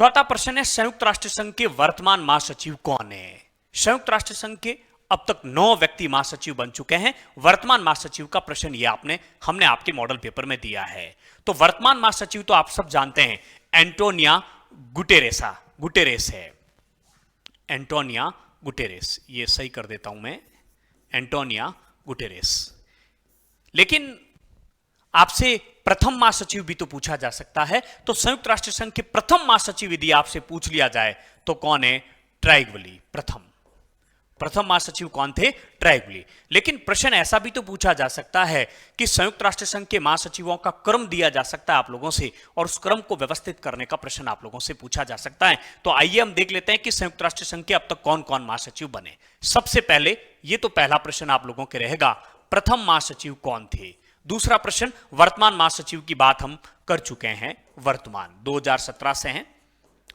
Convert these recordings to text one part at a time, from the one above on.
चौथा प्रश्न है, संयुक्त राष्ट्र संघ के वर्तमान महासचिव कौन है? संयुक्त राष्ट्र संघ के अब तक 9 व्यक्ति महासचिव बन चुके हैं। वर्तमान महासचिव का प्रश्न ये हमने आपके मॉडल पेपर में दिया है। तो वर्तमान महासचिव तो आप सब जानते हैं, एंटोनिया गुटेरेस है। एंटोनिया गुटेरेस, ये सही कर देता हूं मैं, एंटोनिया गुटेरेस। लेकिन आपसे प्रथम महासचिव भी तो पूछा जा सकता है। तो संयुक्त राष्ट्र संघ के प्रथम महासचिव यदि आपसे पूछ लिया जाए तो कौन है? ट्राइगवली। प्रथम महासचिव कौन थे? ट्राइगवली। लेकिन प्रश्न ऐसा भी तो पूछा जा सकता है कि संयुक्त राष्ट्र संघ के महासचिवों का क्रम दिया जा सकता है आप लोगों से, और उस क्रम को व्यवस्थित करने का प्रश्न आप लोगों से पूछा जा सकता है। तो आइए हम देख लेते हैं कि संयुक्त राष्ट्र संघ के अब तक कौन कौन महासचिव बने। सबसे पहले, ये तो पहला प्रश्न आप लोगों के रहेगा, प्रथम महासचिव कौन थे? दूसरा प्रश्न, वर्तमान महासचिव की बात हम कर चुके हैं, वर्तमान 2017 से हैं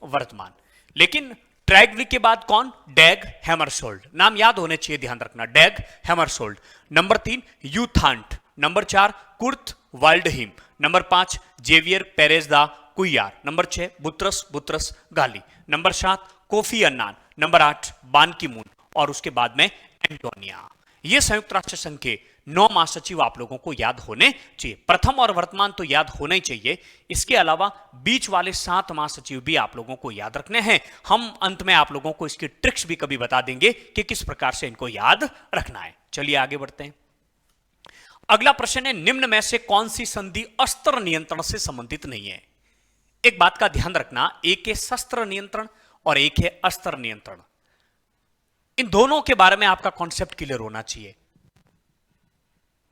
वर्तमान। लेकिन ट्राइगवली के बाद कौन? डैग हैमरशोल्ड। नाम याद होने चाहिए, ध्यान रखना, Dag Hammarskjold. Number 3 U Thant. Number 4 Kurt Waldheim. Number 5 Javier Perez de Cuellar. Number 6 बुत्रस गाली। Number 7 Kofi Annan. नंबर 8 बान की मून, और उसके बाद में एंटोनिया। ये संयुक्त राष्ट्र संघ के 9 महासचिव आप लोगों को याद होने चाहिए। प्रथम और वर्तमान तो याद होने चाहिए, इसके अलावा बीच वाले 7 महासचिव भी आप लोगों को याद रखने हैं। हम अंत में आप लोगों को इसकी ट्रिक्स भी कभी बता देंगे कि किस प्रकार से इनको याद रखना है। चलिए आगे बढ़ते हैं। अगला प्रश्न है, निम्न में से कौन सी संधि अस्त्र नियंत्रण से संबंधित नहीं है? एक बात का ध्यान रखना, एक है शस्त्र नियंत्रण और एक है अस्त्र नियंत्रण। इन दोनों के बारे में आपका कॉन्सेप्ट क्लियर होना चाहिए।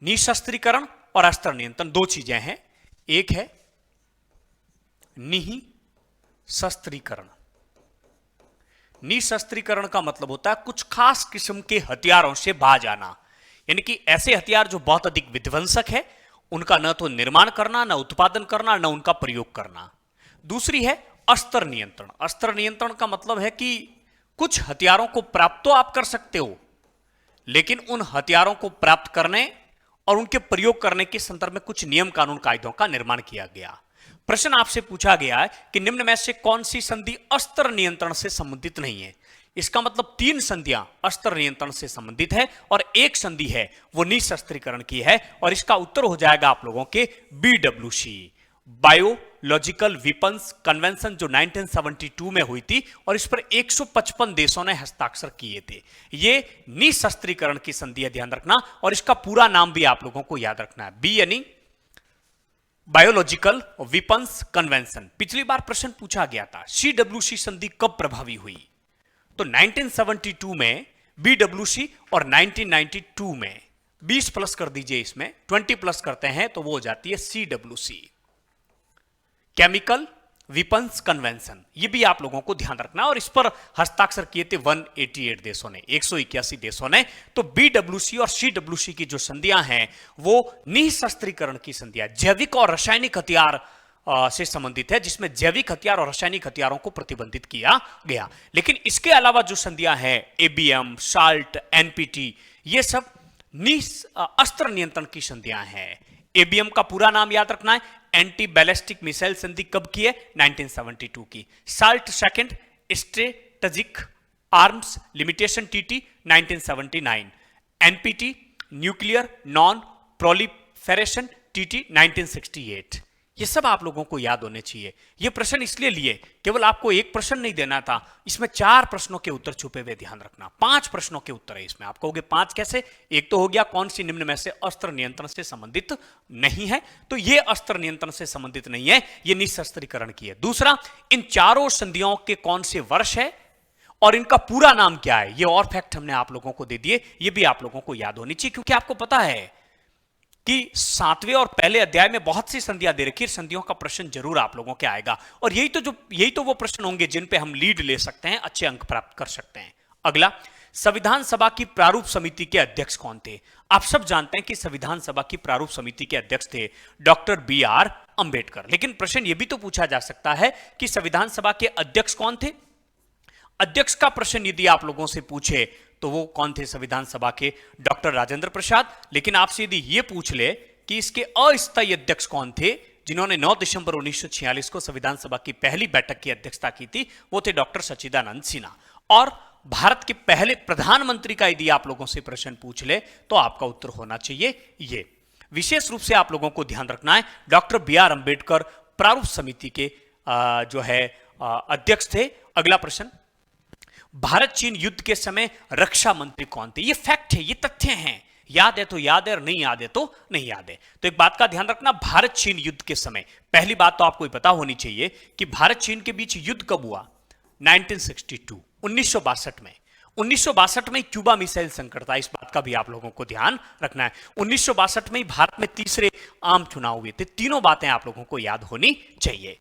निशस्त्रीकरण और अस्त्र नियंत्रण 2 चीजें हैं। एक है निशस्त्रीकरण। निशस्त्रीकरण का मतलब होता है कुछ खास किस्म के हथियारों से बाज आना, यानी कि ऐसे हथियार जो बहुत अधिक विध्वंसक है, उनका न तो निर्माण करना, न उत्पादन करना, न उनका प्रयोग करना। दूसरी है अस्त्र नियंत्रण। अस्त्र नियंत्रण का मतलब है कि कुछ हथियारों को प्राप्त तो आप कर सकते हो, लेकिन उन हथियारों को प्राप्त करने और उनके प्रयोग करने के संदर्भ में कुछ नियम कानून कायदों का निर्माण किया गया। प्रश्न आपसे पूछा गया है कि निम्न में से कौन सी संधि अस्त्र नियंत्रण से संबंधित नहीं है? इसका मतलब 3 संधियां अस्त्र नियंत्रण से संबंधित है और एक संधि है वो निशस्त्रीकरण की है, और इसका उत्तर हो जाएगा आप लोगों के BWC, बायोलॉजिकल वेपन्स कन्वेंशन, जो 1972 में हुई थी, और इस पर 155 देशों ने हस्ताक्षर किए थे। ये निशस्त्रीकरण की संधि है, ध्यान रखना, और इसका पूरा नाम भी आप लोगों को याद रखना है, बी यानी बायोलॉजिकल वेपन्स कन्वेंशन। पिछली बार प्रश्न पूछा गया था CWC संधि कब प्रभावी हुई? तो 1972 में BWC और 1992 में। 20 प्लस कर दीजिए, इसमें 20 प्लस करते हैं तो वो हो जाती है CWC, केमिकल वेपन्स कन्वेंशन। ये भी आप लोगों को ध्यान रखना, और इस पर हस्ताक्षर किए थे 188 देशों ने, 181 देशों ने। तो BWC और CWC की जो संधियां हैं वो निशस्त्रीकरण की संधियां, जैविक और रासायनिक हथियार से संबंधित है, जिसमें जैविक हथियार और रासायनिक हथियारों को प्रतिबंधित किया गया। लेकिन इसके अलावा जो संधियां हैं ABM, SALT, NPT, ये सब अस्त्र नियंत्रण की संधियां हैं। ABM का पूरा नाम याद रखना है, एंटी बैलिस्टिक मिसाइल संधि कब की है? 1972 की। SALT second strategic arms limitation TT 1979। NPT nuclear non proliferation TT 1968। ये सब आप लोगों को याद होने चाहिए। ये प्रश्न इसलिए लिए, केवल आपको एक प्रश्न नहीं देना था, इसमें 4 प्रश्नों के उत्तर छुपे हुए, ध्यान रखना। 5 प्रश्नों के उत्तर है इसमें। आप कहोगे 5 कैसे? एक तो हो गया कौन सी निम्न में से अस्त्र नियंत्रण से संबंधित नहीं है, तो ये अस्त्र नियंत्रण से संबंधित नहीं है, ये निशस्त्रीकरण की है। दूसरा, इन चारों संधियों के कौन से वर्ष है और इनका पूरा नाम क्या है, ये और फैक्ट हमने आप लोगों को दे दिए, ये भी आप लोगों को याद होनी चाहिए, क्योंकि आपको पता है कि 7वें और पहले अध्याय में बहुत सी संधियां दे रखी, संधियों का प्रश्न जरूर आप लोगों के आएगा, और यही तो वो प्रश्न होंगे जिन पे हम लीड ले सकते हैं, अच्छे अंक प्राप्त कर सकते हैं। अगला, संविधान सभा की प्रारूप समिति के अध्यक्ष कौन थे? आप सब जानते हैं कि संविधान सभा की प्रारूप समिति के अध्यक्ष थे डॉक्टर BR अंबेडकर। लेकिन प्रश्न यह भी तो पूछा जा सकता है कि संविधान सभा के अध्यक्ष कौन थे? अध्यक्ष का प्रश्न यदि आप लोगों से पूछे तो वो कौन थे संविधान सभा के? डॉक्टर राजेंद्र प्रसाद। लेकिन आपसे यदि ये पूछ ले कि इसके अस्थायी अध्यक्ष कौन थे, जिन्होंने 9 दिसंबर 1946 को संविधान सभा की पहली बैठक की अध्यक्षता की थी, वो थे डॉक्टर सच्चिदानंद सिन्हा। और भारत के पहले प्रधानमंत्री का यदि आप लोगों से प्रश्न पूछ ले तो आपका उत्तर होना चाहिए ये। विशेष रूप से आप लोगों को ध्यान रखना है, डॉक्टर बी आर अंबेडकर प्रारूप समिति के जो है अध्यक्ष थे। अगला प्रश्न, भारत चीन युद्ध के समय रक्षा मंत्री कौन थे? ये फैक्ट है, ये तथ्य हैं, याद है तो याद है और नहीं याद है तो नहीं याद है। तो एक बात का ध्यान रखना, भारत चीन युद्ध के समय, पहली बात तो आपको पता होनी चाहिए कि भारत चीन के बीच युद्ध कब हुआ? 1962, 1962 में। 1962 में क्यूबा मिसाइल संकट था, इस बात का भी आप लोगों को ध्यान रखना है। 1962 में भारत में तीसरे आम चुनाव हुए थे। तीनों बातें आप लोगों को याद होनी चाहिए।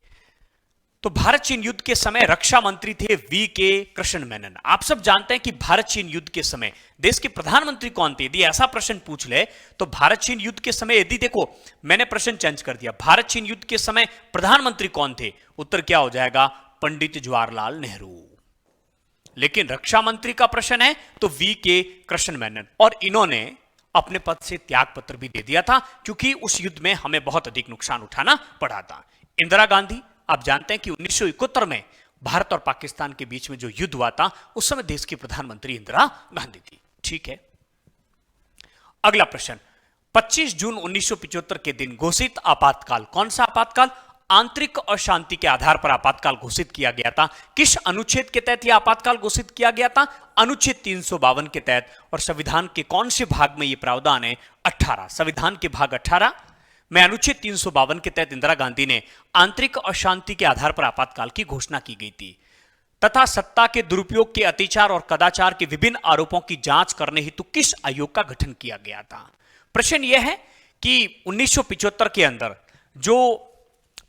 तो भारत चीन युद्ध के समय रक्षा मंत्री थे वी के कृष्ण मेनन। आप सब जानते हैं कि भारत चीन युद्ध के समय देश के प्रधानमंत्री कौन थे? यदि ऐसा प्रश्न पूछ ले तो भारत चीन युद्ध के समय, यदि देखो मैंने प्रश्न चेंज कर दिया, भारत चीन युद्ध के समय प्रधानमंत्री कौन थे? उत्तर क्या हो जाएगा? पंडित जवाहरलाल नेहरू। लेकिन रक्षा मंत्री का प्रश्न है तो वी के कृष्ण मेनन, और इन्होंने अपने पद से त्याग पत्र भी दे दिया था क्योंकि उस युद्ध में हमें बहुत अधिक नुकसान उठाना पड़ा था। इंदिरा गांधी, आप जानते हैं कि 1971 में भारत और पाकिस्तान के बीच में जो युद्ध हुआ था उस समय देश की प्रधानमंत्री इंदिरा गांधी थी। ठीक है, अगला प्रश्न, 25 जून 1975 के दिन घोषित आपातकाल कौन सा आपातकाल? आंतरिक अशांति के आधार पर आपातकाल घोषित किया गया था। किस अनुच्छेद के तहत यह आपातकाल घोषित किया गया था? अनुच्छेद 352 के तहत। और संविधान के कौन से भाग में यह प्रावधान है? 18, संविधान के भाग 18 में अनुच्छेद 352 के तहत इंदिरा गांधी ने आंतरिक अशांति के आधार पर आपातकाल की घोषणा की गई थी तथा सत्ता के दुरुपयोग के अत्याचार और कदाचार के विभिन्न आरोपों की जांच करने हेतु किस आयोग का गठन किया गया था? प्रश्न यह है कि 1975 के अंदर जो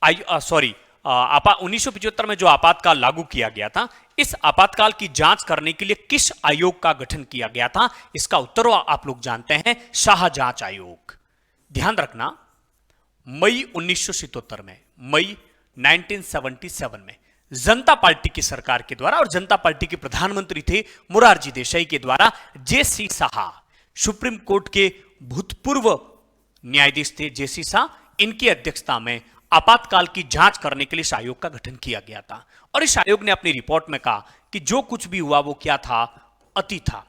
1975 में जो आपातकाल लागू किया गया था, इस आपातकाल की जांच करने के लिए किस आयोग का गठन किया गया था? इसका उत्तर आप लोग जानते हैं, शाह जांच आयोग। ध्यान रखना, मई 1977 में, मई 1977 में जनता पार्टी की सरकार के द्वारा, और जनता पार्टी के प्रधानमंत्री थे मोरारजी देसाई के द्वारा, जे.सी. शाह, सुप्रीम कोर्ट के भूतपूर्व न्यायाधीश थे जे.सी. शाह, इनकी अध्यक्षता में आपातकाल की जांच करने के लिए इस आयोग का गठन किया गया था। और इस आयोग ने अपनी रिपोर्ट में कहा कि जो कुछ भी हुआ वो क्या था? अति था।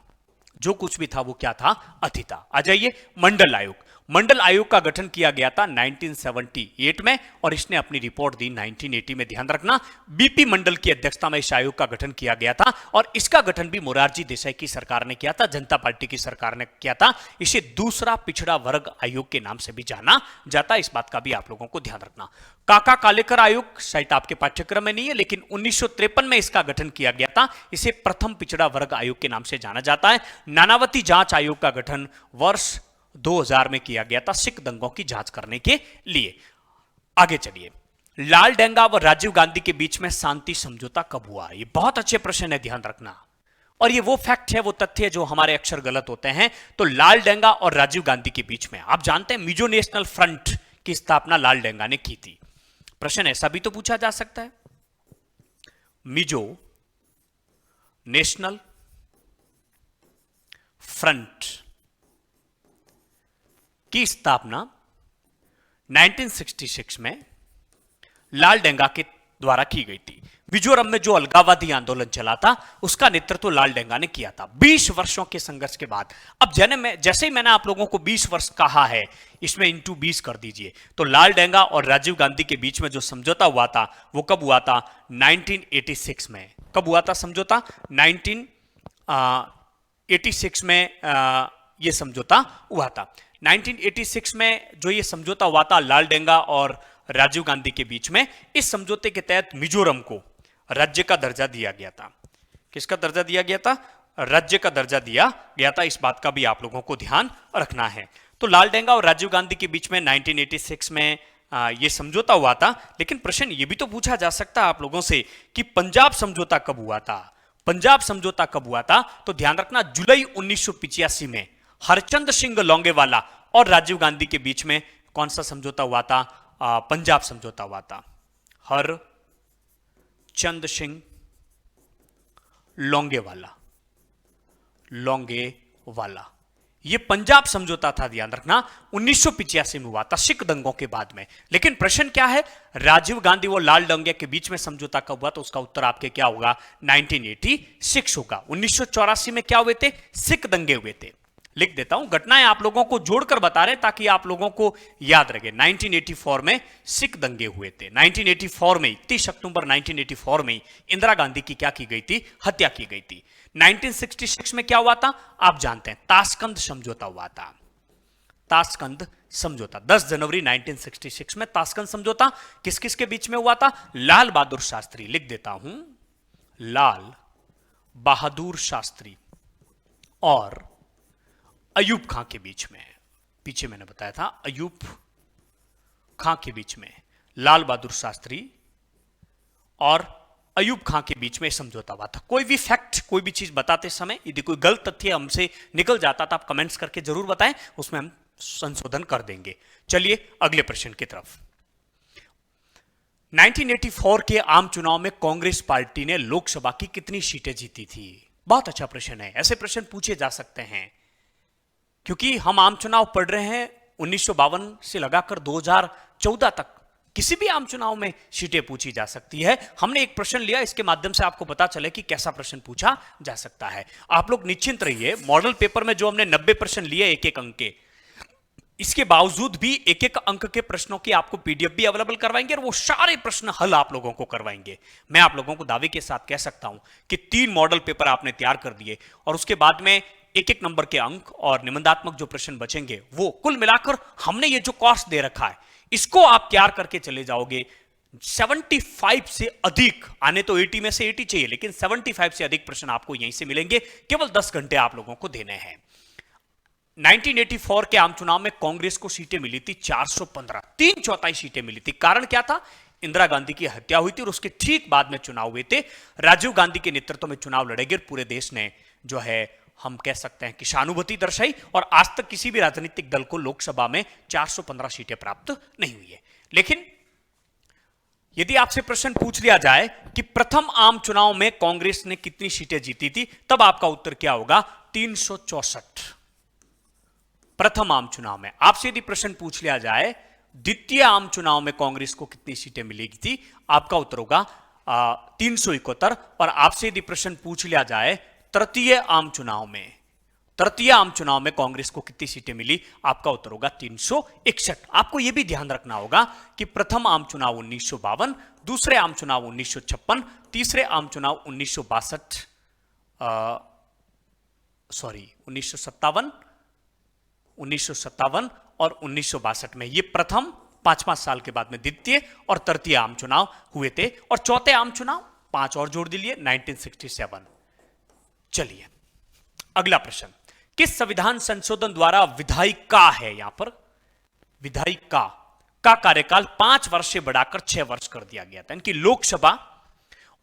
जो कुछ भी था वो क्या था? अति था। आ जाइए, मंडल आयोग। मंडल आयोग का गठन किया गया था 1978 में, और इसने अपनी रिपोर्ट दी 1980 में। ध्यान रखना, बीपी मंडल की अध्यक्षता में इस आयोग का गठन किया गया था, और इसका गठन भी मोरारजी देसाई की सरकार ने किया था, जनता पार्टी की सरकार ने किया था। इसे दूसरा पिछड़ा वर्ग आयोग के नाम से भी जाना जाता है, इस बात का भी आप लोगों को ध्यान रखना। काका कालेकर आयोग शायद आपके पाठ्यक्रम में नहीं है, लेकिन 1953 में इसका गठन किया गया था। इसे प्रथम पिछड़ा वर्ग आयोग के नाम से जाना जाता है। नानावती जांच आयोग का गठन वर्ष 2000 में किया गया था सिख दंगों की जांच करने के लिए। आगे चलिए, लाल डेंगा व राजीव गांधी के बीच में शांति समझौता कब हुआ? ये बहुत अच्छे प्रश्न है, ध्यान रखना। और ये वो फैक्ट है, वो तथ्य है जो हमारे अक्सर गलत होते हैं। तो लाल डेंगा और राजीव गांधी के बीच में, आप जानते हैं मिजो नेशनल फ्रंट की स्थापना लाल डेंगा ने की थी। प्रश्न ऐसा भी तो पूछा जा सकता है, मिजो नेशनल फ्रंट की स्थापना 1966 में लाल डेंगा के द्वारा की गई थी। मिजोरम में जो अलगाववादी आंदोलन चला था उसका नेतृत्व लाल डेंगा ने किया था 20 वर्षों के संघर्ष के बाद। अब जैसे ही मैंने आप लोगों को 20 वर्ष कहा है, इसमें इंटू 20 कर दीजिए। तो लाल डेंगा और राजीव गांधी के बीच में जो समझौता हुआ था वो कब हुआ था? 1986 में। कब हुआ था समझौता? 1986 में यह समझौता हुआ था। 1986 में जो ये समझौता हुआ था लाल डेंगा और राजीव गांधी के बीच में, इस समझौते के तहत मिजोरम को राज्य का दर्जा दिया गया था। किसका दर्जा दिया गया था? राज्य का दर्जा दिया गया था। इस बात का भी आप लोगों को ध्यान रखना है। तो लाल डेंगा और राजीव गांधी के बीच में 1986 में यह समझौता हुआ था। लेकिन प्रश्न यह भी तो पूछा जा सकता है आप लोगों से कि पंजाब समझौता कब हुआ था? पंजाब समझौता कब हुआ था? तो ध्यान रखना, जुलाई 1985 में हरचंद सिंह लोंगेवाला और राजीव गांधी के बीच में कौन सा समझौता हुआ था? पंजाब समझौता हुआ था। हरचंद सिंह लोंगेवाला ये पंजाब समझौता था, ध्यान रखना, 1985 में हुआ था, सिख दंगों के बाद में। लेकिन प्रश्न क्या है, राजीव गांधी और लाल डंगिया के बीच में समझौता कब हुआ, तो उसका उत्तर आपके क्या होगा, 1986 होगा। 1984 में क्या हुए थे, सिख दंगे हुए थे। लिख देता हूं, घटनाएं आप लोगों को जोड़कर बता रहे ताकि आप लोगों को याद रहे। 1984 में सिख दंगे हुए थे। 1984 में 30 अक्टूबर 1984 में इंदिरा गांधी की क्या की गई थी, हत्या की गई थी। 1966 में क्या हुआ था, आप जानते हैं, ताशकंद समझौता हुआ था। ताशकंद समझौता 10 जनवरी 1966 में ताशकंद समझौता किस किस के बीच में हुआ था, लाल बहादुर शास्त्री, लिख देता हूं, लाल बहादुर शास्त्री और अयूब खां के बीच में। पीछे मैंने बताया था, अयूब खां के बीच में, लाल बहादुर शास्त्री और अयूब खां के बीच में समझौता हुआ था। कोई भी फैक्ट, कोई भी चीज बताते समय यदि कोई गलत तथ्य हमसे निकल जाता था, आप कमेंट्स करके जरूर बताएं, उसमें हम संशोधन कर देंगे। चलिए अगले प्रश्न की तरफ। 1984 के आम चुनाव में कांग्रेस पार्टी ने लोकसभा की कितनी सीटें जीती थी? बहुत अच्छा प्रश्न है, ऐसे प्रश्न पूछे जा सकते हैं क्योंकि हम आम चुनाव पढ़ रहे हैं 1952 से लगाकर 2014 तक। किसी भी आम चुनाव में सीटें पूछी जा सकती है। हमने एक प्रश्न लिया, इसके माध्यम से आपको पता चले कि कैसा प्रश्न पूछा जा सकता है। आप लोग निश्चिंत रहिए, मॉडल पेपर में जो हमने 90 प्रश्न लिए एक एक अंक के, इसके बावजूद भी एक एक अंक के प्रश्नों की आपको पीडीएफ भी अवेलेबल करवाएंगे और वो सारे प्रश्न हल आप लोगों को करवाएंगे। मैं आप लोगों को दावे के साथ कह सकता हूं कि 3 मॉडल पेपर आपने तैयार कर दिए और उसके बाद में एक एक नंबर के अंक और निबंधात्मक जो प्रश्न बचेंगे वो कुल मिलाकर हमने ये जो कॉस्ट दे रखा है इसको आप तैयार करके चले जाओगे। 75 से अधिक, आने तो 80 में से 80 चाहिए, लेकिन 75 से अधिक प्रश्न आपको यहीं से मिलेंगे। केवल 10 घंटे आप लोगों को देने हैं। 1984 के आम चुनाव में कांग्रेस को सीटें मिली थी 415, 3/4 सीटें मिली थी। कारण क्या था, इंदिरा गांधी की हत्या हुई थी और उसके ठीक बाद में चुनाव हुए थे। राजीव गांधी के नेतृत्व में चुनाव लड़े गए, पूरे देश ने जो है हम कह सकते हैं कि सहानुभूति दर्शाई और आज तक किसी भी राजनीतिक दल को लोकसभा में 415 सीटें प्राप्त नहीं हुई है। लेकिन यदि आपसे प्रश्न पूछ लिया जाए कि प्रथम आम चुनाव में कांग्रेस ने कितनी सीटें जीती थी, तब आपका उत्तर क्या होगा, 364। प्रथम आम चुनाव में। आपसे यदि प्रश्न पूछ लिया जाए द्वितीय आम चुनाव में कांग्रेस को कितनी सीटें मिलेगी थी, आपका उत्तर होगा 371। और आपसे यदि प्रश्न पूछ लिया जाए तृतीय आम चुनाव में कांग्रेस को कितनी सीटें मिली, आपका उत्तर होगा 361। आपको यह भी ध्यान रखना होगा कि प्रथम आम चुनाव 1952, दूसरे आम चुनाव 1956, तीसरे आम चुनाव 1957 और 1962 में, ये प्रथम 5-5 साल के बाद में द्वितीय और तृतीय आम चुनाव हुए थे। और चौथे आम चुनाव 5 और जोड़ दिए, 1967। चलिए अगला प्रश्न, किस संविधान संशोधन द्वारा विधायिका है, यहां पर विधायिका का कार्यकाल 5 वर्ष से बढ़ाकर 6 वर्ष कर दिया गया था। इनकी लोकसभा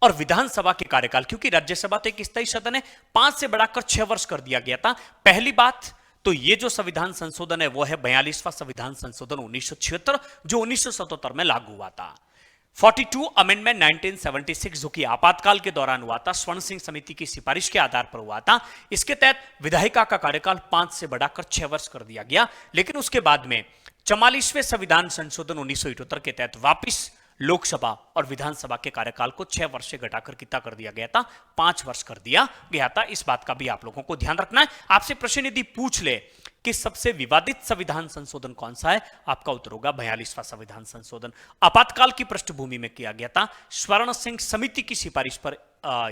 और विधानसभा के कार्यकाल, क्योंकि राज्यसभा तो एक स्थायी सदन है, 5 से बढ़ाकर 6 वर्ष कर दिया गया था। पहली बात तो ये जो संविधान संशोधन है वो है 42वां संविधान संशोधन 1976, जो 1977 में लागू हुआ था। 42 अमेंडमेंट 1976, जो कि आपातकाल के दौरान हुआ था, स्वर्ण सिंह समिति की सिफारिश के आधार पर हुआ था। इसके तहत विधायिका का कार्यकाल 5 से बढ़ाकर 6 वर्ष कर दिया गया। लेकिन उसके बाद में 44वें संविधान संशोधन 1978 के तहत वापिस लोकसभा और विधानसभा के कार्यकाल को 6 वर्ष से घटाकर कितना कर दिया गया था, 5 वर्ष कर दिया गया था। इस बात का भी आप लोगों को ध्यान रखना है। आपसे प्रश्न यदि पूछ ले कि सबसे विवादित संविधान संशोधन कौन सा है, आपका उत्तर होगा 42वां संविधान संशोधन। आपातकाल की पृष्ठभूमि में किया गया था, स्वर्ण सिंह समिति की सिफारिश पर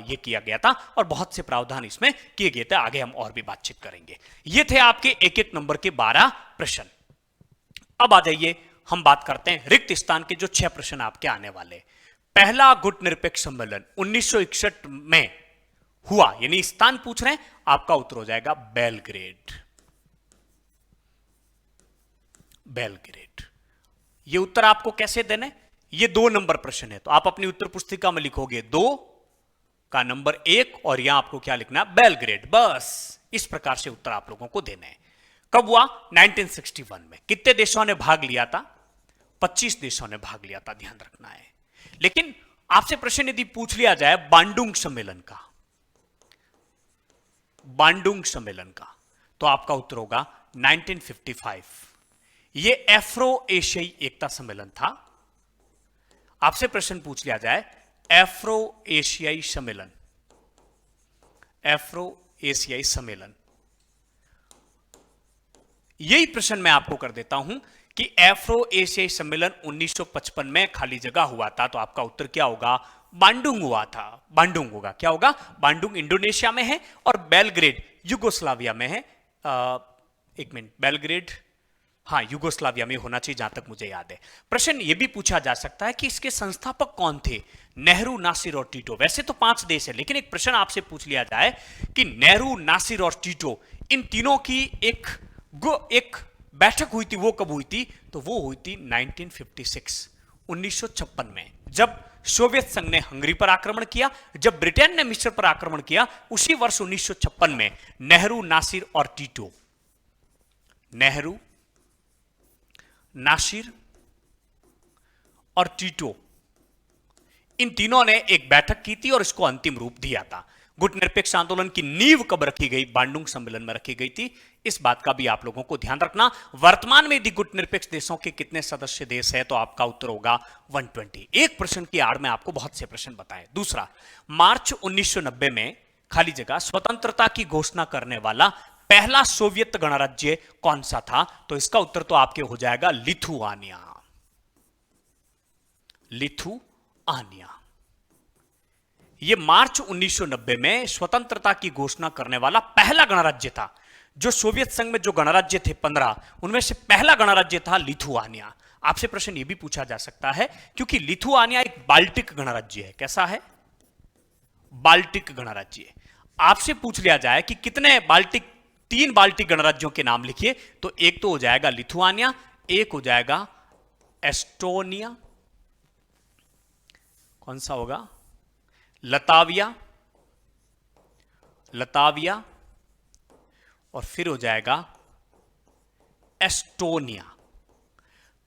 यह किया गया था और बहुत से प्रावधान इसमें किए गए थे। आगे हम और भी बातचीत करेंगे। ये थे आपके एक एक नंबर के 12 प्रश्न। अब आ जाइए, हम बात करते हैं रिक्त स्थान के जो 6 प्रश्न आपके आने वाले। पहला गुट निरपेक्ष सम्मेलन 1961 में हुआ, यानी स्थान पूछ रहे हैं, आपका उत्तर हो जाएगा बेलग्रेड। बेलग्रेड। ये उत्तर आपको कैसे देने, ये 2 नंबर प्रश्न है, तो आप अपनी उत्तर पुस्तिका में लिखोगे 2 का नंबर 1 और यहां आपको क्या लिखना है, बेलग्रेड। बस इस प्रकार से उत्तर आप लोगों को देना है। कब हुआ, 1961 में। कितने देशों ने भाग लिया था, 25 देशों ने भाग लिया था, ध्यान रखना है। लेकिन आपसे प्रश्न यदि पूछ लिया जाए बांडुंग सम्मेलन का, तो आपका उत्तर होगा 1955। ये अफ्रो एशियाई एकता सम्मेलन था। आपसे प्रश्न पूछ लिया जाए अफ्रो एशियाई सम्मेलन, अफ्रो एशियाई सम्मेलन, यही प्रश्न मैं आपको कर देता हूं कि अफ्रो एशियाई सम्मेलन 1955 में खाली जगह हुआ था, तो आपका उत्तर क्या होगा? बांडुंग हुआ था। बांडुंग होगा, क्या होगा? बांडुंग इंडोनेशिया में है और बेलग्रेड यूगोस्लाविया में है। एक मिनट, बेलग्रेड, हाँ यूगोस्लाविया में होना चाहिए जहां तक मुझे याद है। प्रश्न यह भी पूछा जा सकता है कि इसके संस्थापक कौन थे? नेहरू, नासिर और टीटो। वैसे तो 5 देश है, लेकिन एक प्रश्न आपसे पूछ लिया जाए कि नेहरू, नासिर और टीटो, इन तीनों की एक बैठक हुई थी, वो कब हुई थी? तो वो हुई थी 1956 में, जब सोवियत संघ ने हंगरी पर आक्रमण किया, जब ब्रिटेन ने मिस्र पर आक्रमण किया। उसी वर्ष 1956 में नेहरू, नासिर और टीटो, नेहरू, नासिर और टीटो, इन तीनों ने एक बैठक की थी और इसको अंतिम रूप दिया था। गुटनिरपेक्ष आंदोलन की नींव कब रखी गई? बांडुंग सम्मेलन में रखी गई थी। इस बात का भी आप लोगों को ध्यान रखना। वर्तमान में यदि गुटनिरपेक्ष देशों के कितने सदस्य देश है, तो आपका उत्तर होगा 120। एक प्रश्न की आड़ में आपको बहुत से प्रश्न बताए। दूसरा, मार्च 1990 में खाली जगह स्वतंत्रता की घोषणा करने वाला पहला सोवियत गणराज्य कौन सा था? तो इसका उत्तर तो आपके हो जाएगा लिथुआनिया, लिथुआनिया। यह मार्च 1990 में स्वतंत्रता की घोषणा करने वाला पहला गणराज्य था। जो सोवियत संघ में जो गणराज्य थे 15, उनमें से पहला गणराज्य था लिथुआनिया। आपसे प्रश्न यह भी पूछा जा सकता है, क्योंकि लिथुआनिया एक बाल्टिक गणराज्य है। कैसा है? बाल्टिक गणराज्य। आपसे पूछ लिया जाए कि कितने बाल्टिक, 3 बाल्टिक गणराज्यों के नाम लिखिए, तो एक तो हो जाएगा लिथुआनिया, एक हो जाएगा एस्टोनिया, कौन सा होगा? लताविया, लताविया, और फिर हो जाएगा एस्टोनिया।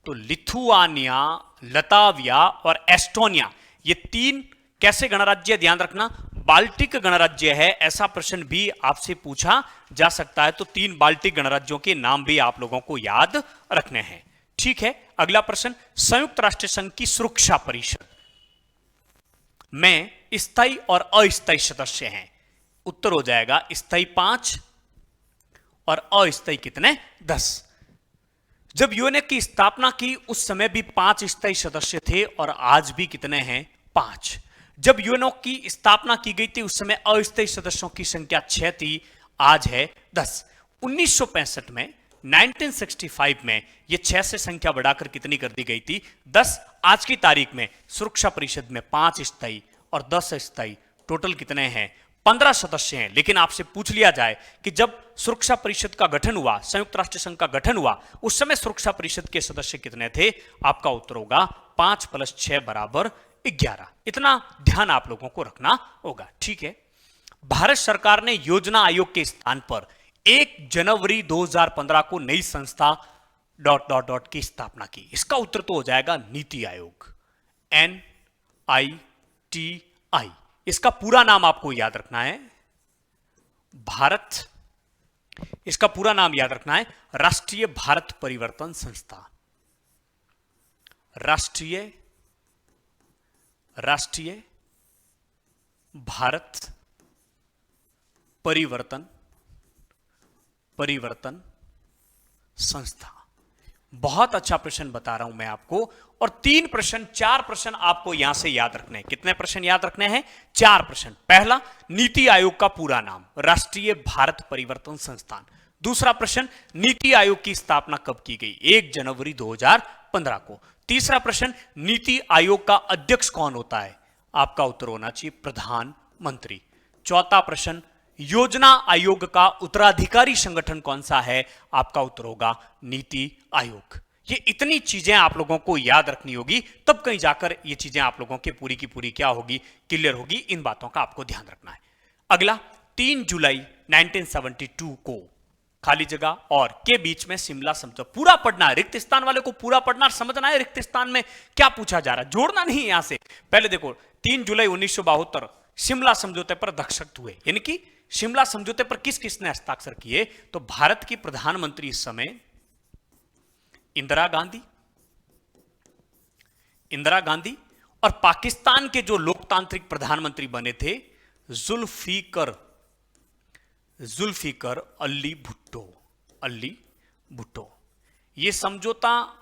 तो लिथुआनिया, लताविया और एस्टोनिया, ये 3 कैसे गणराज्य? ध्यान रखना, बाल्टिक गणराज्य है। ऐसा प्रश्न भी आपसे पूछा जा सकता है, तो 3 बाल्टिक गणराज्यों के नाम भी आप लोगों को याद रखने हैं। ठीक है, अगला प्रश्न, संयुक्त राष्ट्र संघ की सुरक्षा परिषद में स्थायी और अस्थायी सदस्य हैं। उत्तर हो जाएगा स्थायी 5 और अस्थायी कितने? 10। जब यूएनए की स्थापना की उस समय भी 5 स्थायी सदस्य थे और आज भी कितने हैं? 5। जब यूएनओ की स्थापना की गई थी उस समय अस्थायी सदस्यों की संख्या 6 थी, आज है 10। 1965 में, 1965 में ये 6 से संख्या बढ़ाकर कितनी कर दी गई थी? 10। आज की तारीख में सुरक्षा परिषद में 5 स्थायी और 10 अस्थायी, टोटल कितने हैं? 15 सदस्य हैं। लेकिन आपसे पूछ लिया जाए कि जब सुरक्षा परिषद का गठन हुआ, संयुक्त राष्ट्र संघ का गठन हुआ, उस समय सुरक्षा परिषद के सदस्य कितने थे? आपका उत्तर होगा 5 + 6 = 11। इतना ध्यान आप लोगों को रखना होगा। ठीक है, भारत सरकार ने योजना आयोग के स्थान पर 1 जनवरी 2015 को नई संस्था ... की स्थापना की। इसका उत्तर तो हो जाएगा नीति आयोग, NITI। इसका पूरा नाम आपको याद रखना है, भारत, इसका पूरा नाम याद रखना है राष्ट्रीय भारत परिवर्तन संस्था, राष्ट्रीय भारत परिवर्तन संस्था। बहुत अच्छा प्रश्न बता रहा हूं मैं आपको, और 3 प्रश्न, 4 प्रश्न आपको यहां से याद रखने हैं। कितने प्रश्न याद रखने हैं? 4 प्रश्न। पहला, नीति आयोग का पूरा नाम राष्ट्रीय भारत परिवर्तन संस्थान। दूसरा प्रश्न, नीति आयोग की स्थापना कब की गई? 1 जनवरी 2015 को। तीसरा प्रश्न, नीति आयोग का अध्यक्ष कौन होता है? आपका उत्तर होना चाहिए प्रधानमंत्री। चौथा प्रश्न, योजना आयोग का उत्तराधिकारी संगठन कौन सा है? आपका उत्तर होगा नीति आयोग। ये इतनी चीजें आप लोगों को याद रखनी होगी, तब कहीं जाकर ये चीजें आप लोगों की पूरी की पूरी क्या होगी? क्लियर होगी। इन बातों का आपको ध्यान रखना है। अगला, 3 जुलाई 1972 को खाली जगह और के बीच में शिमला समझौता। पूरा पढ़ना है, रिक्त स्थान वाले को पूरा पढ़ना, समझना है रिक्त स्थान में क्या पूछा जा रहा है, जोड़ना नहीं। यहां से पहले देखो, 3 जुलाई 1972 शिमला समझौते पर दस्तखत हुए, यानी कि शिमला समझौते पर किस किसने हस्ताक्षर किए? तो भारत की प्रधानमंत्री इस समय इंदिरा गांधी और पाकिस्तान के जो लोकतांत्रिक प्रधानमंत्री बने थे जुल्फिकर अली भुट्टो। यह समझौता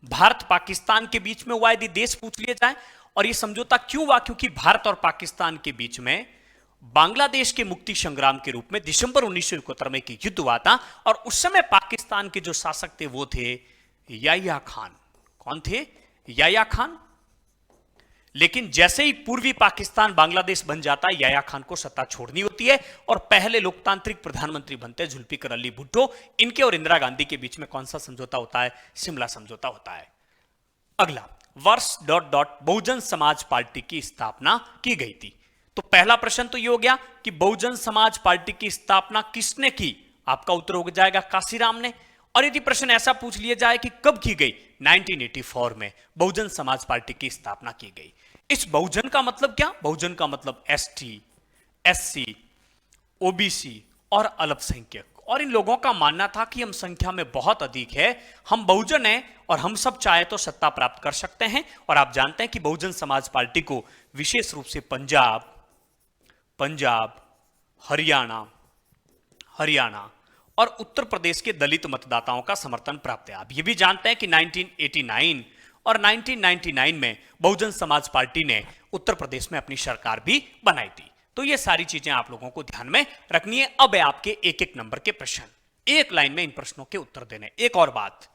भारत पाकिस्तान के बीच में हुआ, यदि देश पूछ लिया जाए। और यह समझौता क्यों हुआ? क्योंकि भारत और पाकिस्तान के बीच में बांग्लादेश के मुक्ति संग्राम के रूप में दिसंबर 1971 में एक युद्ध हुआ था। और उस समय पाकिस्तान के जो शासक थे वो थे याह्या खान। कौन थे? याह्या खान। लेकिन जैसे ही पूर्वी पाकिस्तान बांग्लादेश बन जाता है, याह्या खान को सत्ता छोड़नी होती है और पहले लोकतांत्रिक प्रधानमंत्री बनते हैं जुल्फिकर अली भुट्टो। इनके और इंदिरा गांधी के बीच में कौन सा समझौता होता है? शिमला समझौता होता है। अगला, वर्ष ... बहुजन समाज पार्टी की स्थापना की गई थी। तो पहला प्रश्न तो ये हो गया कि बहुजन समाज पार्टी की स्थापना किसने की? आपका उत्तर हो जाएगा काशीराम ने। और यदि प्रश्न ऐसा पूछ लिया जाए कि कब की गई? 1984 में बहुजन समाज पार्टी की स्थापना की गई। इस बहुजन का मतलब क्या? बहुजन का मतलब एसटी, एससी, ओबीसी और अल्पसंख्यक। और इन लोगों का मानना था कि हम संख्या में बहुत अधिक है, हम बहुजन हैं और हम सब चाहे तो सत्ता प्राप्त कर सकते हैं। और आप जानते हैं कि बहुजन समाज पार्टी को विशेष रूप से पंजाब, हरियाणा और उत्तर प्रदेश के दलित मतदाताओं का समर्थन प्राप्त है। आप ये भी जानते हैं कि 1989 और 1999 में बहुजन समाज पार्टी ने उत्तर प्रदेश में अपनी सरकार भी बनाई थी। तो ये सारी चीजें आप लोगों को ध्यान में रखनी है। अब है आपके एक एक नंबर के प्रश्न, एक लाइन में इन प्रश्नों के उत्तर देने। एक और बात,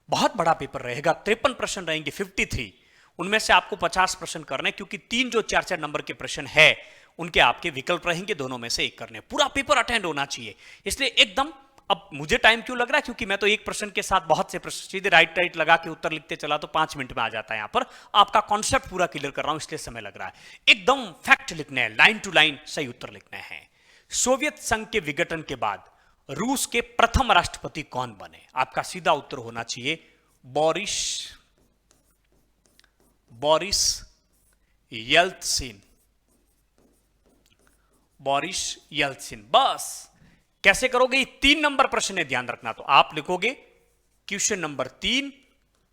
बहुत बड़ा पेपर रहेगा, 53 प्रश्न रहेंगे, 53। उनमें से आपको 50 प्रश्न करने, क्योंकि 3 जो 4-4 नंबर के प्रश्न है उनके आपके विकल्प रहेंगे, दोनों में से एक करने। पूरा पेपर अटेंड होना चाहिए, इसलिए एकदम। अब मुझे टाइम क्यों लग रहा है? क्योंकि मैं तो एक प्रश्न के साथ बहुत से प्रश्न सीधे राइट लगा के उत्तर लिखते चला तो 5 मिनट में आ जाता है। यहां पर आपका कॉन्सेप्ट पूरा क्लियर कर रहा हूं, इसलिए समय लग रहा है। एकदम फैक्ट लिखने हैं, लाइन टू लाइन सही उत्तर लिखने हैं। सोवियत संघ के विघटन के बाद रूस के प्रथम राष्ट्रपति कौन बने? आपका सीधा उत्तर होना चाहिए बोरिस येल्त्सिन। बस कैसे करोगे? 3 नंबर प्रश्न है, ध्यान रखना। तो आप लिखोगे क्वेश्चन नंबर 3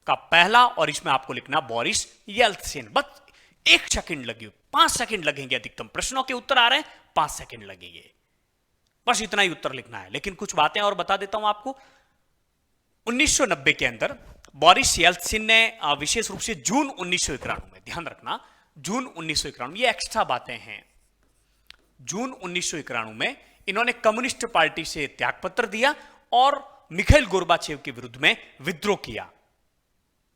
का पहला और इसमें आपको लिखना बोरिस येल्त्सिन। बस 1 सेकंड लगे, 5 सेकंड लगेंगे अधिकतम। प्रश्नों के उत्तर आ रहे हैं, 5 सेकंड लगेंगे, बस इतना ही उत्तर लिखना है। लेकिन कुछ बातें और बता देता हूं आपको। 1990 के अंदर बोरिस येल्त्सिन ने विशेष रूप से जून 1991 में, ध्यान रखना, जून 1991, ये एक्स्ट्रा बातें हैं। जून 1991 में इन्होंने कम्युनिस्ट पार्टी से त्यागपत्र दिया और मिखाइल गोर्बाचेव के विरुद्ध में विद्रोह किया।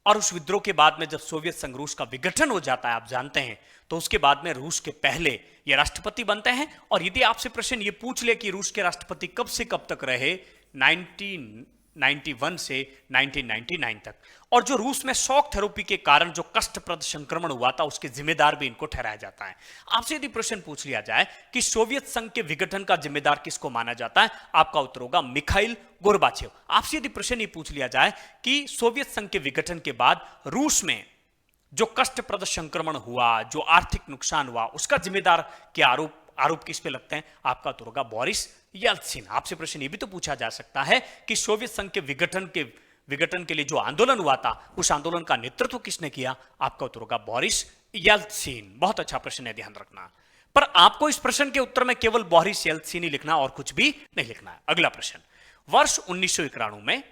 और उस विद्रोह के बाद में जब सोवियत संघ रूस का विघटन हो जाता है, आप जानते हैं, तो उसके बाद में रूस के पहले ये राष्ट्रपति बनते हैं। और यदि आपसे प्रश्न ये पूछ ले कि रूस के राष्ट्रपति कब से कब तक रहे, 1991 से 1999 तक। और जो रूस में शॉक थेरेपी के कारण जो कष्टप्रद संक्रमण हुआ था, उसके जिम्मेदार भी इनको ठहराया जाता है। आपसे यदि प्रश्न पूछ लिया जाए कि सोवियत संघ के विघटन का जिम्मेदार किसको माना जाता है, आपका उत्तर होगा मिखाइल गोर्बाचेव। आपसे यदि प्रश्न ये पूछ लिया जाए कि सोवियत संघ के विघटन के बाद रूस में जो कष्टप्रद संक्रमण हुआ, जो आर्थिक नुकसान हुआ, उसका जिम्मेदार क्या आरोप किस पे लगते हैं, आपका उत्तर होगा बोरिस येल्त्सिन। आपसे प्रश्न ये भी तो पूछा जा सकता है कि सोवियत संघ के विघटन के लिए जो आंदोलन हुआ था, उस आंदोलन का नेतृत्व किसने किया, आपका उत्तर होगा बोरिस येल्त्सिन। बहुत अच्छा प्रश्न है, ध्यान रखना। पर आपको इस प्रश्न के उत्तर में केवल बोरिस येल्त्सिन ही लिखना और कुछ भी नहीं लिखना है। अगला प्रश्न, वर्ष 1991 में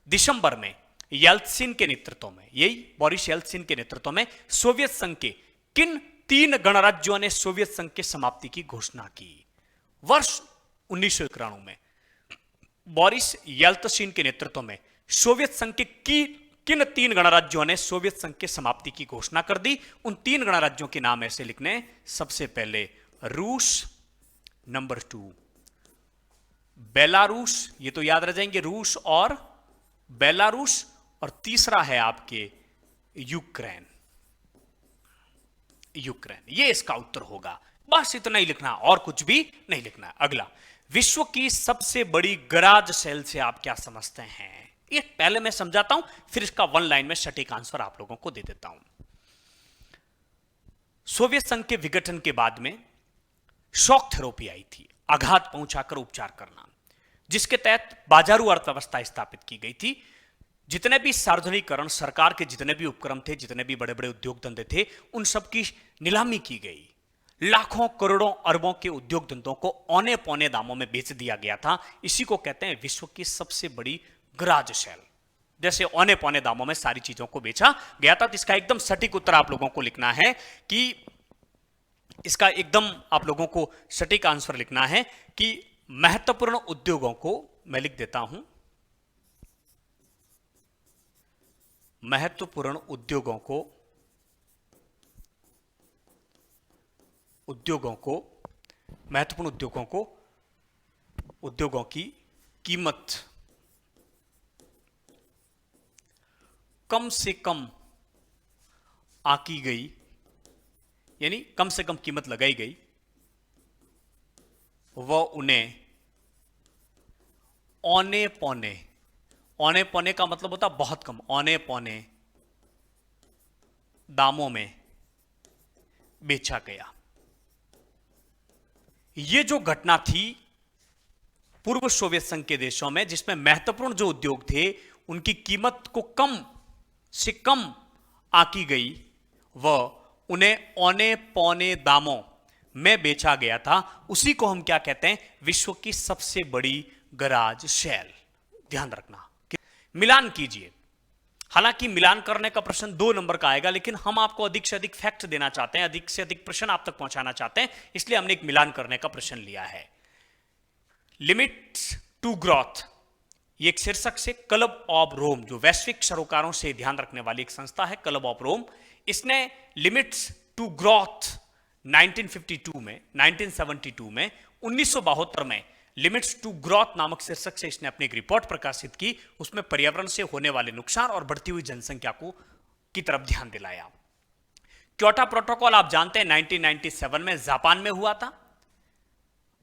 दिसंबर में येल्त्सिन के नेतृत्व में, यही बोरिस येल्त्सिन के नेतृत्व में सोवियत संघ के किन 3 गणराज्यों ने सोवियत संघ के समाप्ति की घोषणा की? वर्ष 1991 में बोरिस येल्त्सिन के नेतृत्व में सोवियत संघ के किन 3 गणराज्यों ने सोवियत संघ के समाप्ति की घोषणा कर दी? उन 3 गणराज्यों के नाम ऐसे लिखने, सबसे पहले रूस, नंबर 2 बेलारूस, ये तो याद रह जाएंगे, रूस और बेलारूस, और तीसरा है आपके यूक्रेन। ये इसका उत्तर होगा। बस इतना ही लिखना, और कुछ भी नहीं लिखना। अगला, विश्व की सबसे बड़ी गराज सेल से आप क्या समझते हैं? ये पहले मैं समझाता हूं, फिर इसका 1 लाइन में सटीक आंसर आप लोगों को दे देता हूं। सोवियत संघ के विघटन के बाद में शॉक थेरेपी आई थी। आघात पहुंचाकर उपचार करना, जिसके तहत बाजारू अर्थव्यवस्था स्थापित की गई थी। जितने भी सार्वजनिकरण, सरकार के जितने भी उपक्रम थे, जितने भी बड़े बड़े उद्योग धंधे थे, उन सब की नीलामी की गई। लाखों करोड़ों अरबों के उद्योग धंधों को औने पौने दामों में बेच दिया गया था। इसी को कहते हैं विश्व की सबसे बड़ी गराज सेल। जैसे औने पौने दामों में सारी चीजों को बेचा गया था। तो इसका एकदम सटीक उत्तर आप लोगों को लिखना है कि इसका एकदम आप लोगों को सटीक आंसर लिखना है कि महत्वपूर्ण उद्योगों को, मैं लिख देता हूं, महत्वपूर्ण उद्योगों को उद्योगों की कीमत कम से कम आकी गई, यानी कम से कम कीमत लगाई गई, वह उन्हें औने पौने, औने पौने का मतलब होता बहुत कम, औने पौने दामों में बेचा गया। यह जो घटना थी पूर्व सोवियत संघ के देशों में, जिसमें महत्वपूर्ण जो उद्योग थे उनकी कीमत को कम से कम आकी गई, वह उन्हें औने पौने दामों में बेचा गया था। उसी को हम क्या कहते हैं? विश्व की सबसे बड़ी गराज सेल। ध्यान रखना, मिलान कीजिए। हालांकि मिलान करने का प्रश्न 2 नंबर का आएगा, लेकिन हम आपको अधिक से अधिक फैक्ट देना चाहते हैं, अधिक से अधिक प्रश्न आप तक पहुंचाना चाहते हैं, इसलिए हमने एक मिलान करने का प्रश्न लिया है। लिमिट्स टू ग्रोथ, ये एक शीर्षक से क्लब ऑफ रोम, जो वैश्विक सरोकारों से ध्यान रखने वाली एक संस्था है, क्लब ऑफ रोम, इसने लिमिट्स टू ग्रोथ 1952 में, 1972 में, 1972 में लिमिट्स टू ग्रोथ नामक शीर्षक से इसने अपनी एक रिपोर्ट प्रकाशित की। उसमें पर्यावरण से होने वाले नुकसान और बढ़ती हुई जनसंख्या की तरफ ध्यान दिलाया। क्योटो प्रोटोकॉल आप जानते हैं 1997 में जापान में हुआ था।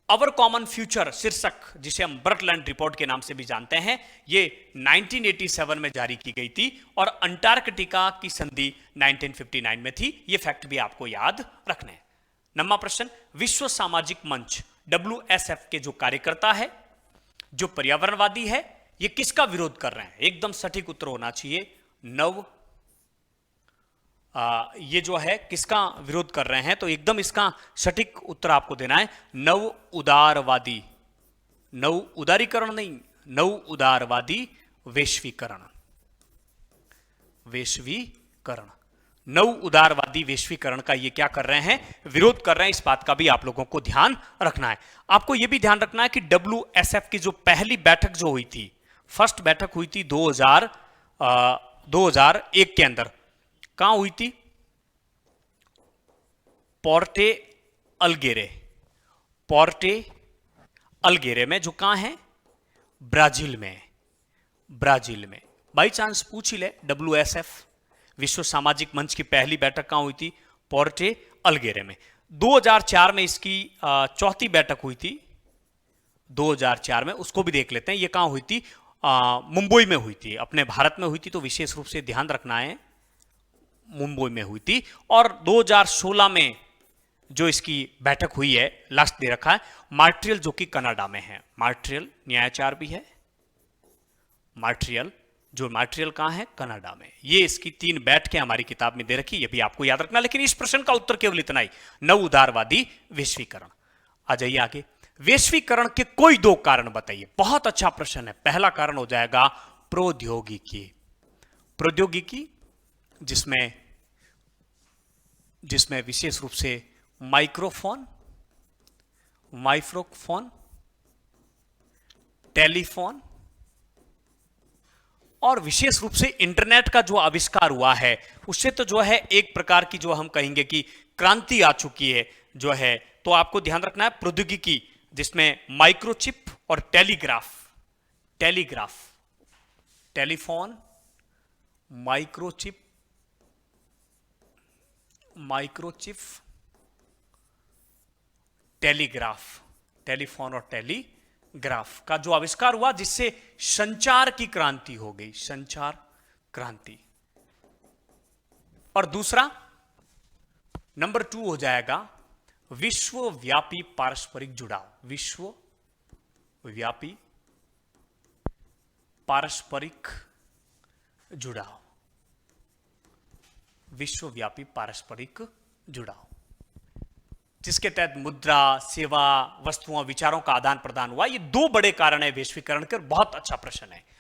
अवर कॉमन फ्यूचर शीर्षक, जिसे हम बर्टलैंड रिपोर्ट के नाम से भी जानते हैं, ये 1987 में जारी की गई थी और अंटार्कटिका की संधि 1959 में थी। ये फैक्ट भी आपको याद रखने हैं। नंबर प्रश्न, विश्व सामाजिक मंच WSF के जो कार्यकर्ता है, जो पर्यावरणवादी है, ये किसका विरोध कर रहे हैं? एकदम सटीक उत्तर होना चाहिए। ये जो है किसका विरोध कर रहे हैं? तो एकदम इसका सटीक उत्तर आपको देना है नव उदारवादी, नव उदारीकरण नहीं, नव उदारवादी वैश्वीकरण, वैश्वीकरण, नव उदारवादी वैश्वीकरण का ये क्या कर रहे हैं? विरोध कर रहे हैं। इस बात का भी आप लोगों को ध्यान रखना है। आपको ये भी ध्यान रखना है कि WSF की जो पहली बैठक जो हुई थी, फर्स्ट बैठक हुई थी 2001 के अंदर, कहां हुई थी? पोर्टे अलगेरे, पोर्टे अलगेरे में, जो कहां है? ब्राजील में, ब्राजील में। बाई चांस पूछ ही ले, WSF विश्व सामाजिक मंच की पहली बैठक कहां हुई थी? पोर्टे अलगेरे में। 2004 में इसकी चौथी बैठक हुई थी, 2004 में, उसको भी देख लेते हैं। ये कहां हुई थी? मुंबई में हुई थी, अपने भारत में हुई थी, तो विशेष रूप से ध्यान रखना है, मुंबई में हुई थी। और 2016 में जो इसकी बैठक हुई है, लास्ट दे रखा है मॉन्ट्रियल, जो कि कनाडा में है। मॉन्ट्रियल न्यायाचार भी है, मॉन्ट्रियल, जो मॉन्ट्रियल कहां है? कनाडा में। ये इसकी 3 बैठकें हमारी किताब में दे रखी, ये भी आपको याद रखना। लेकिन इस प्रश्न का उत्तर केवल इतना ही, नव उदारवादी वैश्वीकरण। आ जाइए आगे। वैश्वीकरण के कोई 2 कारण बताइए। बहुत अच्छा प्रश्न है। पहला कारण हो जाएगा प्रौद्योगिकी, प्रौद्योगिकी, जिसमें विशेष रूप से माइक्रोफोन, टेलीफोन और विशेष रूप से इंटरनेट का जो आविष्कार हुआ है, उससे तो जो है एक प्रकार की, जो हम कहेंगे कि क्रांति आ चुकी है जो है। तो आपको ध्यान रखना है प्रौद्योगिकी, जिसमें माइक्रोचिप और telegraph, telephone, microchip, telegraph, telephone और टेलीग्राफ का जो आविष्कार हुआ, जिससे संचार की क्रांति हो गई, संचार क्रांति। और दूसरा, नंबर 2 हो जाएगा विश्वव्यापी पारस्परिक जुड़ाव, विश्वव्यापी पारस्परिक जुड़ाव, विश्वव्यापी पारस्परिक जुड़ाव, जिसके तहत मुद्रा, सेवा, वस्तुओं, विचारों का आदान प्रदान हुआ। ये दो बड़े कारण है वैश्वीकरण के, और बहुत अच्छा प्रश्न है।